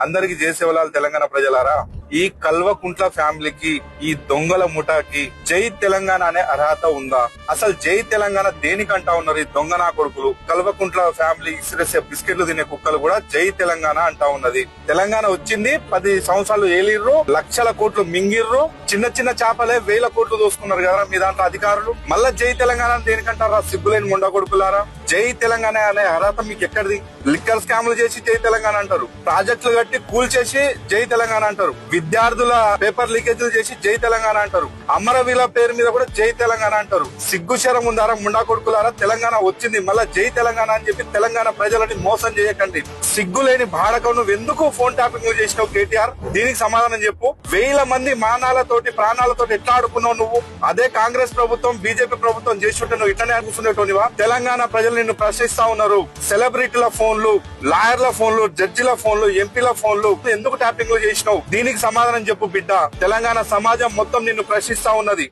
అందరికి జయసేవలాలు తెలంగాణ ప్రజలారా, ఈ కల్వకుంట్ల ఫ్యామిలీకి, ఈ దొంగల ముఠాకి జై తెలంగాణ అనే అర్హత ఉందా? అసలు జై తెలంగాణ దేనికంటా ఉన్నారు ఈ దొంగ నా కొడుకులు? కల్వకుంట్ల ఫ్యామిలీ ఇసిరేసే బిస్కెట్లు తినే కుక్కలు కూడా జై తెలంగాణ అంటా ఉన్నది. తెలంగాణ వచ్చింది 10 సంవత్సరాలు ఏలిర్రు, లక్షల కోట్లు మింగిర్రు, చిన్న చిన్న చేపలే 1000 కోట్లు దోసుకున్నారు కదా మీ దాంట్లో అధికారులు. మళ్ళా జై తెలంగాణ దేనికంటారా సిగ్గులేని ముండా కొడుకులారా? జై తెలంగాణ అనే అర్హత మీకు ఎక్కడిది? లిక్కర్ స్కామ్లు చేసి జై తెలంగాణ అంటారు, ప్రాజెక్టులు కట్టి కూల్ చేసి జై తెలంగాణ అంటారు, విద్యార్థుల పేపర్ లీకేజీలు చేసి జై తెలంగాణ అంటారు, అమరవీల పేరు మీద కూడా జై తెలంగాణ అంటారు. సిగ్గు శరం ఉందారా ముండా కొడుకులారా? తెలంగాణ వచ్చింది మళ్ళా జై తెలంగాణ అని చెప్పి తెలంగాణ ప్రజలని మోసం చేయకండి. సిగ్గులేని భాడకం నువ్వు ఎందుకు ఫోన్ ట్యాపింగ్ చేసినావు కేటీఆర్? దీనికి సమాధానం చెప్పు. 1000 మంది మానాలతోటి ప్రాణాలతోటి ఎట్లా ఆడుకున్నావు నువ్వు? అదే కాంగ్రెస్ ప్రభుత్వం బీజేపీ ప్రభుత్వం చేస్తుంటే నువ్వు ఇట్లనే ఆడుకునేటోనివా? తెలంగాణ ప్రజలు నిన్ను ప్రశ్నిస్తా ఉన్నారు. సెలబ్రిటీల ఫోన్లు, లాయర్ల ఫోన్లు, జడ్జిల ఫోన్లు, ఎంపీల ఫోన్లు ఎందుకు ట్యాపింగ్ చేసినావు? దీనికి సమాధానం చెప్పు బిడ్డ. తెలంగాణ సమాజం మొత్తం నిన్ను ప్రశ్నిస్తా ఉన్నది.